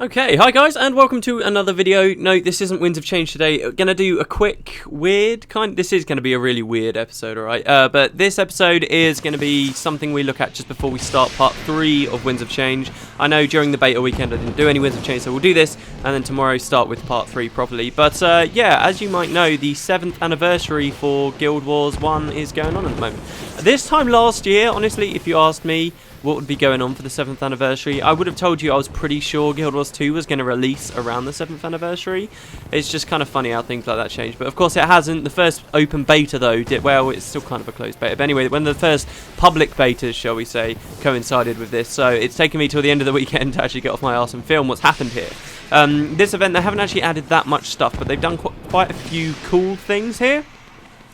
Okay, hi guys, and welcome to another video. No, this isn't Winds of Change today. Gonna do a quick, weird this is gonna be a really weird episode, alright? But this episode is gonna be something we look at just before we start part 3 of Winds of Change. I know during the beta weekend I didn't do any Winds of Change, so we'll do this, and then tomorrow start with part 3 properly. But yeah, as you might know, the 7th anniversary for Guild Wars 1 is going on at the moment. This time last year, honestly, if you asked me what would be going on for the 7th anniversary, I would have told you I was pretty sure Guild Wars 2 was going to release around the 7th anniversary. It's just kind of funny how things like that change, but of course it hasn't. The first open beta though did, well, it's still kind of a closed beta, but anyway, when the first public betas, shall we say, coincided with this, so it's taken me till the end of the weekend to actually get off my arse and film what's happened here. This event, they haven't actually added that much stuff, but they've done quite a few cool things here.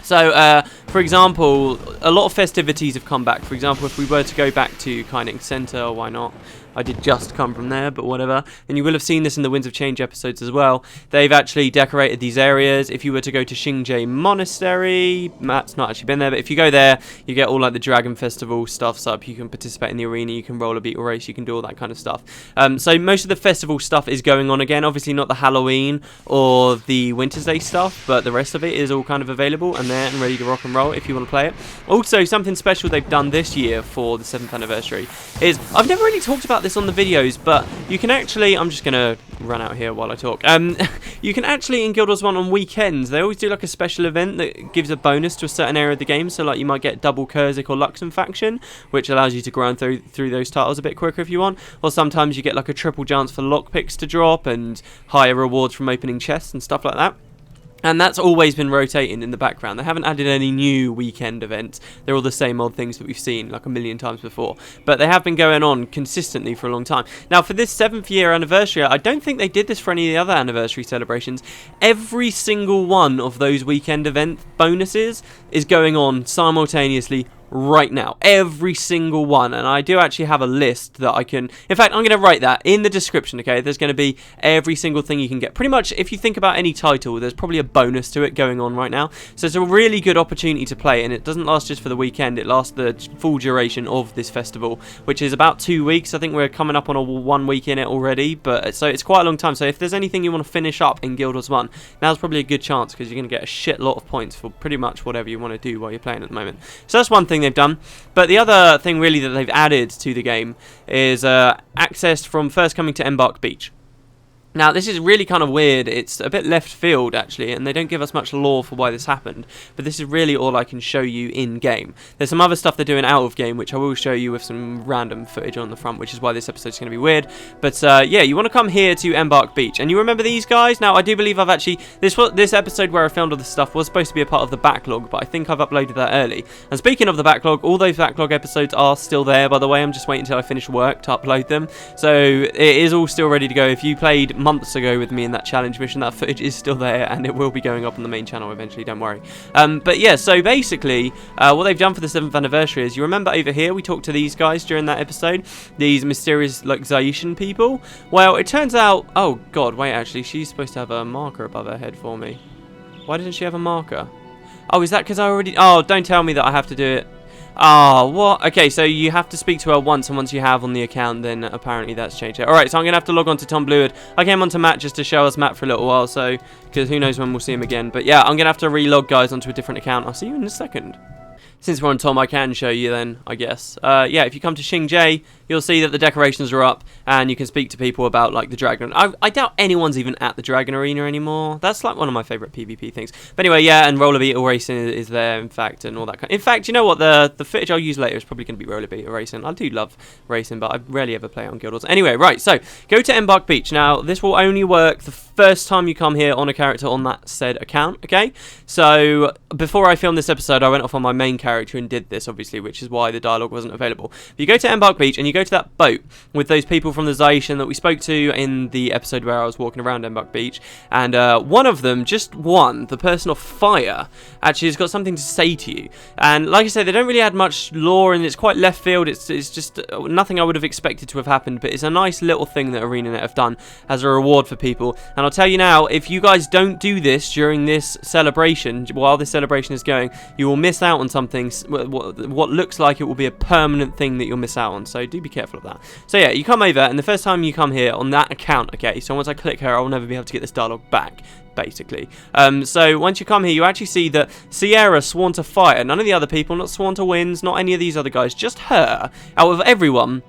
So, for example, a lot of festivities have come back. For example, if we were to go back to Kinetic Center, why not? I did just come from there, but whatever. And you will have seen this in the Winds of Change episodes as well. They've actually decorated these areas. If you were to go to Xingje Monastery, Matt's not actually been there, but if you go there, you get all like the Dragon Festival stuffs up. You can participate in the arena, you can roll a beetle race, you can do all that kind of stuff. So most of the festival stuff is going on again. Obviously not the Halloween or the Winter's Day stuff, but the rest of it is all kind of available and there and ready to rock and roll if you want to play it. Also, something special they've done this year for the 7th anniversary is, I've never really talked about this on the videos, but you can actually, I'm just gonna run out here while I talk, you can actually in Guild Wars 1 on weekends, they always do like a special event that gives a bonus to a certain area of the game. So like you might get double Kurzick or Luxon faction, which allows you to grind through those titles a bit quicker if you want, or sometimes you get like a triple chance for lockpicks to drop and higher rewards from opening chests and stuff like that. And that's always been rotating in the background. They haven't added any new weekend events. They're all the same old things that we've seen like a million times before. But they have been going on consistently for a long time. Now, for this 7th year anniversary, I don't think they did this for any of the other anniversary celebrations. Every single one of those weekend event bonuses is going on simultaneously right now, every single one, and I do actually have a list that I can, in fact I'm going to write that in the description. Okay, there's going to be every single thing you can get. Pretty much if you think about any title, there's probably a bonus to it going on right now, so it's a really good opportunity to play, and it doesn't last just for the weekend, it lasts the full duration of this festival, which is about 2 weeks. I think we're coming up on a 1 week in it already, but so it's quite a long time. So if there's anything you want to finish up in Guild Wars 1, now's probably a good chance, because you're going to get a shit lot of points for pretty much whatever you want to do while you're playing at the moment. So that's one thing they've done. But the other thing really that they've added to the game is access from first coming to Embark Beach. Now, this is really kind of weird. It's a bit left field, actually, and they don't give us much lore for why this happened. But this is really all I can show you in-game. There's some other stuff they're doing out-of-game, which I will show you with some random footage on the front, which is why this episode's going to be weird. But, yeah, you want to come here to Embark Beach. And you remember these guys? Now, I do believe I've actually... This episode where I filmed all this stuff was supposed to be a part of the backlog, but I think I've uploaded that early. And speaking of the backlog, all those backlog episodes are still there, by the way. I'm just waiting until I finish work to upload them. So, it is all still ready to go. If you played months ago with me in that challenge mission, that footage is still there, and it will be going up on the main channel eventually, don't worry. But yeah, so basically what they've done for the 7th anniversary is, you remember over here we talked to these guys during that episode, these mysterious like Zaitian people. Well, it turns out, oh god, wait, actually she's supposed to have a marker above her head for me. Why doesn't she have a marker? Oh, is that because I already, oh, don't tell me that I have to do it. Oh, what? Okay, so you have to speak to her once, and once you have on the account, then apparently that's changed it. Alright, so I'm going to have to log on to Tom Bluard. I came on to Matt just to show us Matt for a little while, so, because who knows when we'll see him again. But yeah, I'm going to have to relog guys onto a different account. I'll see you in a second. Since we're on Tom, I can show you then, I guess. Yeah, if you come to Xingje, you'll see that the decorations are up, and you can speak to people about, like, the Dragon. I doubt anyone's even at the Dragon Arena anymore. That's, like, one of my favourite PvP things. But anyway, yeah, and roller beetle racing is there, in fact, and all that kind of... In fact, you know what? The footage I'll use later is probably going to be roller beetle racing. I do love racing, but I rarely ever play it on Guild Wars. Anyway, right, so, go to Embark Beach. Now, this will only work the first time you come here on a character on that said account, okay? So, before I filmed this episode, I went off on my main character and did this, obviously, which is why the dialogue wasn't available. But you go to Embark Beach and you go to that boat with those people from the Zaitian that we spoke to in the episode where I was walking around Embark Beach, and one of them, just one, the person of fire, actually has got something to say to you. And like I said, they don't really add much lore, and it's quite left field. It's just nothing I would have expected to have happened, but it's a nice little thing that ArenaNet have done as a reward for people. And And I'll tell you now, if you guys don't do this during this celebration, while this celebration is going, you will miss out on something, what looks like it will be a permanent thing that you'll miss out on. So do be careful of that. So yeah, you come over, and the first time you come here on that account, okay, so once I click her, I'll never be able to get this dialogue back, basically. So once you come here, you actually see that Sierra sworn to fire. None of the other people, not sworn to winds, not any of these other guys, just her, out of everyone,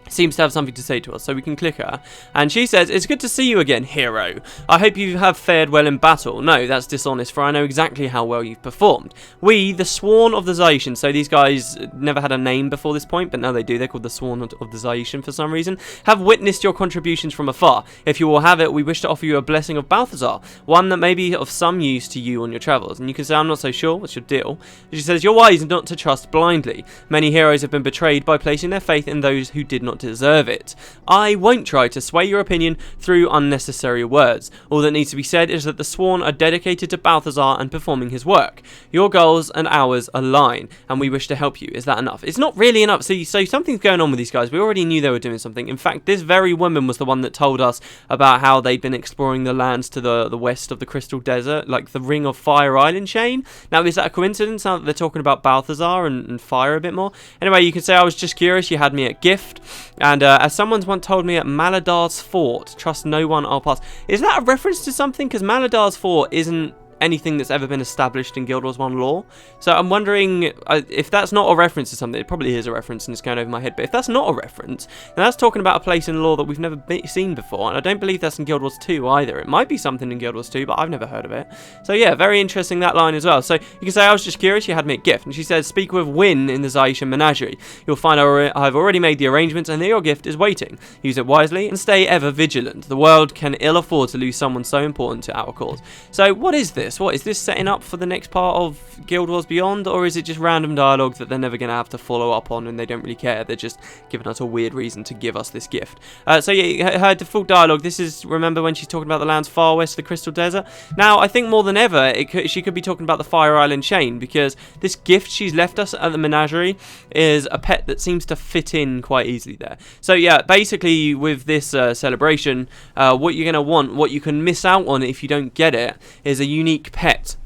seems to have something to say to us, so we can click her. And she says, "It's good to see you again, hero. I hope you have fared well in battle." No, that's dishonest, for I know exactly how well you've performed. We, the Sworn of the Zaician, so these guys never had a name before this point, but now they do. They're called the Sworn of the Zaician for some reason, have witnessed your contributions from afar. If you will have it, we wish to offer you a blessing of Balthazar, one that may be of some use to you on your travels. And you can say, "I'm not so sure. What's your deal?" She says, "You're wise not to trust blindly. Many heroes have been betrayed by placing their faith in those who did not deserve it. I won't try to sway your opinion through unnecessary words. All that needs to be said is that the Sworn are dedicated to Balthazar and performing his work. Your goals and ours align, and we wish to help you." Is that enough? It's not really enough. So something's going on with these guys. We already knew they were doing something. In fact, this very woman was the one that told us about how they'd been exploring the lands to the west of the Crystal Desert, like the Ring of Fire Island chain. Now, is that a coincidence now that they're talking about Balthazar and fire a bit more? Anyway, you can say, "I was just curious. You had me at gift. And as someone's once told me at Maladar's Fort, trust no one, I'll pass." Is that a reference to something? Because Maladar's Fort isn't anything that's ever been established in Guild Wars 1 lore. So I'm wondering if that's not a reference to something. It probably is a reference and it's going over my head. But if that's not a reference, then that's talking about a place in lore that we've never seen before. And I don't believe that's in Guild Wars 2 either. It might be something in Guild Wars 2, but I've never heard of it. So yeah, very interesting, that line as well. So you can say, "I was just curious, you had me at gift." And she says, "Speak with Win in the Zaician Menagerie. You'll find I've already made the arrangements and your gift is waiting. Use it wisely and stay ever vigilant. The world can ill afford to lose someone so important to our cause." So what is this? What is this setting up for the next part of Guild Wars Beyond, or is it just random dialogue that they're never going to have to follow up on and they don't really care? They're just giving us a weird reason to give us this gift. So yeah, her default dialogue, this is, remember when she's talking about the lands far west of the Crystal Desert? Now, I think more than ever, she could be talking about the Fire Island chain, because this gift she's left us at the menagerie is a pet that seems to fit in quite easily there. So yeah, basically with this celebration, what you're going to want, what you can miss out on if you don't get it, is a unique pet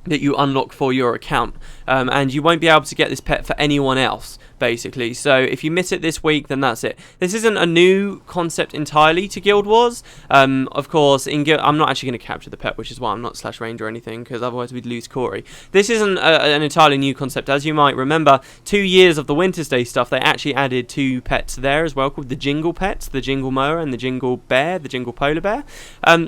that you unlock for your account, and you won't be able to get this pet for anyone else, basically. So if you miss it this week, then that's it. This isn't a new concept entirely to Guild Wars. Of course, I'm not actually going to capture the pet, which is why I'm not /range or anything, because otherwise we'd lose Corey. This isn't an entirely new concept. As you might remember, 2 years of the Winter's Day stuff, they actually added 2 pets there as well, called the Jingle Pets, the Jingle Mower and the Jingle Bear, the Jingle Polar Bear.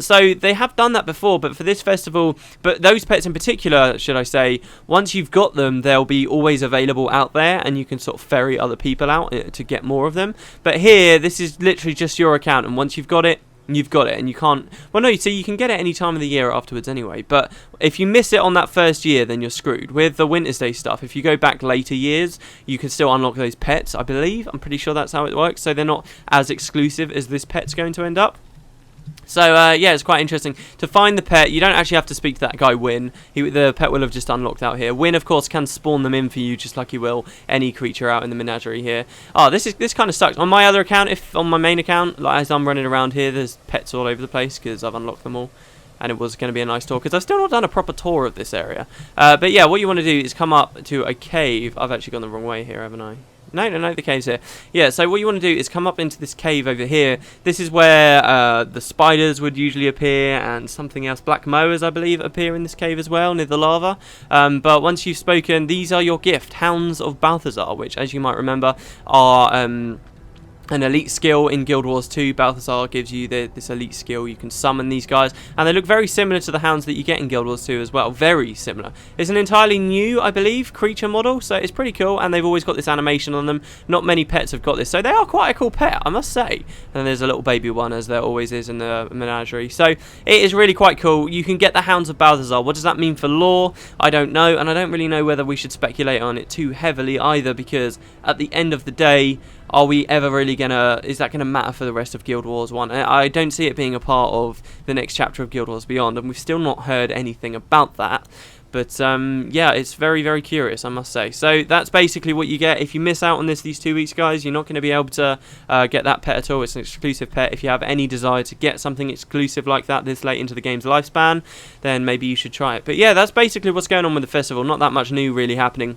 So they have done that before, but for this festival, but those pets in particular, should I say, once you've got them, they'll be always available out there, and you can sort of ferry other people out to get more of them. But here, this is literally just your account, and once you've got it, you've got it, and you can't, well no, so you can get it any time of the year afterwards anyway, but if you miss it on that first year, then you're screwed. With the Winter's Day stuff, if you go back later years, you can still unlock those pets, I believe. I'm pretty sure that's how it works, so they're not as exclusive as this pet's going to end up. So, yeah, it's quite interesting. To find the pet, you don't actually have to speak to that guy, Win. The pet will have just unlocked out here. Win, of course, can spawn them in for you, just like he will any creature out in the menagerie here. Oh, this kind of sucks. On my other account, on my main account, like, as I'm running around here, there's pets all over the place, because I've unlocked them all. And it was going to be a nice tour, because I've still not done a proper tour of this area. But, yeah, what you want to do is come up to a cave. I've actually gone the wrong way here, haven't I? No, the cave's here. Yeah, so what you want to do is come up into this cave over here. This is where the spiders would usually appear, and something else. Black mowers, I believe, appear in this cave as well, near the lava. But once you've spoken, these are your gift, Hounds of Balthazar, which, as you might remember, are an elite skill in Guild Wars 2. Balthazar gives you this elite skill. You can summon these guys, and they look very similar to the hounds that you get in Guild Wars 2 as well. Very similar. It's an entirely new, I believe, creature model, so it's pretty cool, and they've always got this animation on them. Not many pets have got this, so they are quite a cool pet, I must say. And there's a little baby one, as there always is in the menagerie. So it is really quite cool. You can get the Hounds of Balthazar. What does that mean for lore? I don't know, and I don't really know whether we should speculate on it too heavily either, because at the end of the day, are we ever really is that gonna matter for the rest of Guild Wars 1? I don't see it being a part of the next chapter of Guild Wars Beyond, and we've still not heard anything about that. But yeah, it's very, very curious, I must say. So that's basically what you get. If you miss out on these 2 weeks, guys, you're not going to be able to get that pet at all. It's an exclusive pet. If you have any desire to get something exclusive like that this late into the game's lifespan, then maybe you should try it. But yeah, that's basically what's going on with the festival. Not that much new really happening.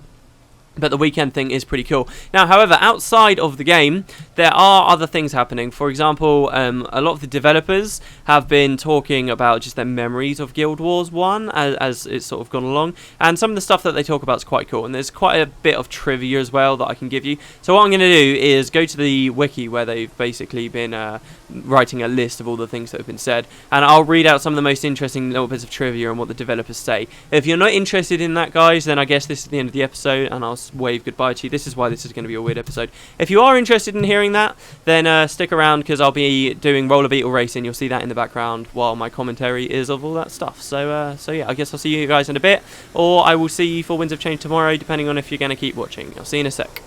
But the weekend thing is pretty cool. Now, however, outside of the game, there are other things happening. For example, a lot of the developers have been talking about just their memories of Guild Wars 1 as it's sort of gone along. And some of the stuff that they talk about is quite cool. And there's quite a bit of trivia as well that I can give you. So what I'm going to do is go to the wiki where they've basically been writing a list of all the things that have been said. And I'll read out some of the most interesting little bits of trivia and what the developers say. If you're not interested in that, guys, then I guess this is the end of the episode and I'll wave goodbye to you. This is why this is going to be a weird episode. If you are interested in hearing that, then stick around because I'll be doing roller beetle racing. You'll see that in the background while my commentary is of all that stuff. So yeah, I guess I'll see you guys in a bit, or I will see you for Winds of Change tomorrow, depending on if you're going to keep watching. I'll see you in a sec.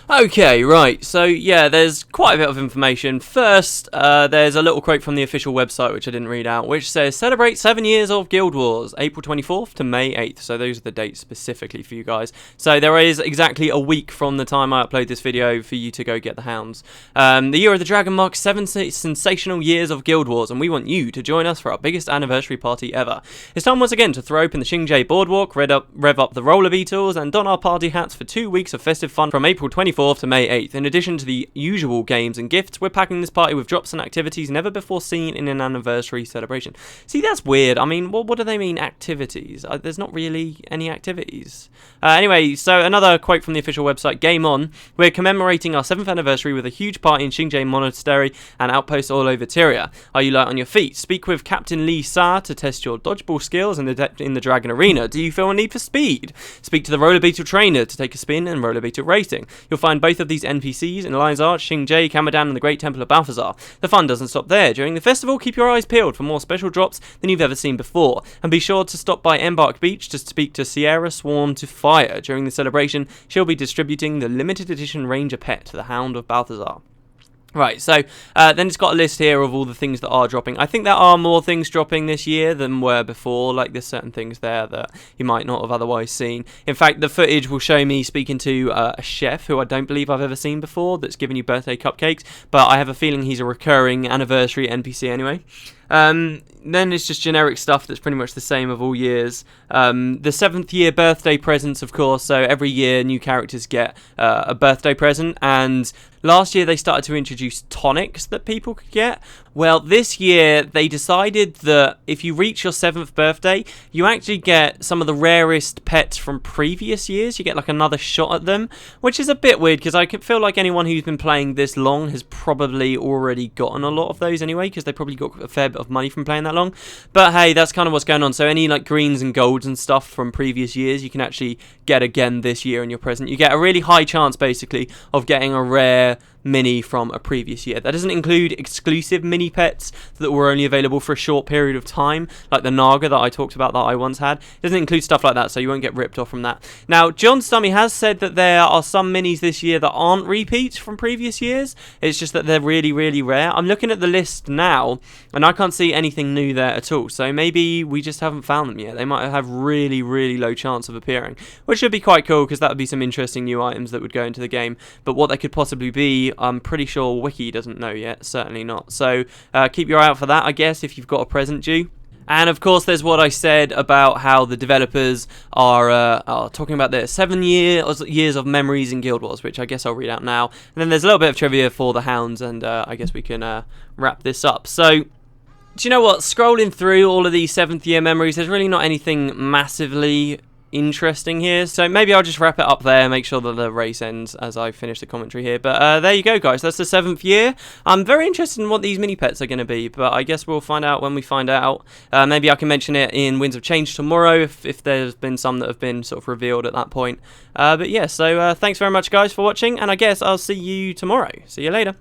Okay, right, so yeah, there's quite a bit of information. First, there's a little quote from the official website, which I didn't read out, which says, celebrate 7 years of Guild Wars, April 24th to May 8th. So those are the dates specifically for you guys. So there is exactly a week from the time I upload this video for you to go get the hounds. The Year of the Dragon marks 7 sensational years of Guild Wars, and we want you to join us for our biggest anniversary party ever. It's time once again to throw open the Xingje Boardwalk, rev up the roller beetles, and don our party hats for 2 weeks of festive fun from April 24th to May 8th. In addition to the usual games and gifts, we're packing this party with drops and activities never before seen in an anniversary celebration. See, that's weird. I mean, what do they mean activities? There's not really any activities. Anyway, so another quote from the official website, Game On. We're commemorating our 7th anniversary with a huge party in Xingje Monastery and outposts all over Tyria. Are you light on your feet? Speak with Captain Lee Sa to test your dodgeball skills in the Dragon Arena. Do you feel a need for speed? Speak to the roller beetle trainer to take a spin and roller beetle racing. You'll find both of these NPCs in Lion's Arch, Xingje, Kamadan, and the Great Temple of Balthazar. The fun doesn't stop there. During the festival, keep your eyes peeled for more special drops than you've ever seen before. And be sure to stop by Embark Beach to speak to Sierra Sworn to Fire. During the celebration, she'll be distributing the limited edition Ranger pet, the Hound of Balthazar. Right, so then it's got a list here of all the things that are dropping. I think there are more things dropping this year than were before. Like, there's certain things there that you might not have otherwise seen. In fact, the footage will show me speaking to a chef who I don't believe I've ever seen before that's giving you birthday cupcakes, but I have a feeling he's a recurring anniversary NPC anyway. Then it's just generic stuff that's pretty much the same of all years. The 7th year birthday presents, of course, so every year new characters get a birthday present, and last year they started to introduce tonics that people could get. Well, this year they decided that if you reach your 7th birthday, you actually get some of the rarest pets from previous years. You get like another shot at them, which is a bit weird because I feel like anyone who's been playing this long has probably already gotten a lot of those anyway, because they probably got a fair bit of money from playing that long. But hey, that's kind of what's going on. So any like greens and golds and stuff from previous years you can actually get again this year in your present. You get a really high chance basically of getting a rare mini from a previous year. That doesn't include exclusive mini pets that were only available for a short period of time, like the Naga that I talked about that I once had. It doesn't include stuff like that, so you won't get ripped off from that. Now, John Stummy has said that there are some minis this year that aren't repeats from previous years. It's just that they're really, really rare. I'm looking at the list now, and I can't see anything new there at all, so maybe we just haven't found them yet. They might have really, really low chance of appearing, which should be quite cool, because that would be some interesting new items that would go into the game. But what they could possibly be, I'm pretty sure Wiki doesn't know yet. Certainly not. So keep your eye out for that, I guess, if you've got a present due. And of course, there's what I said about how the developers are talking about their 7 years of memories in Guild Wars, which I guess I'll read out now. And then there's a little bit of trivia for the hounds, and I guess we can wrap this up. So, do you know what? Scrolling through all of these 7th year memories, there's really not anything massively interesting here, so maybe I'll just wrap it up there, make sure that the race ends as I finish the commentary here. But there you go, guys, that's the 7th year. I'm very interested in what these mini pets are going to be, but I guess we'll find out when we find out. Maybe I can mention it in Winds of Change tomorrow if there's been some that have been sort of revealed at that point. But yeah, so thanks very much, guys, for watching, and I guess I'll see you tomorrow. See you later.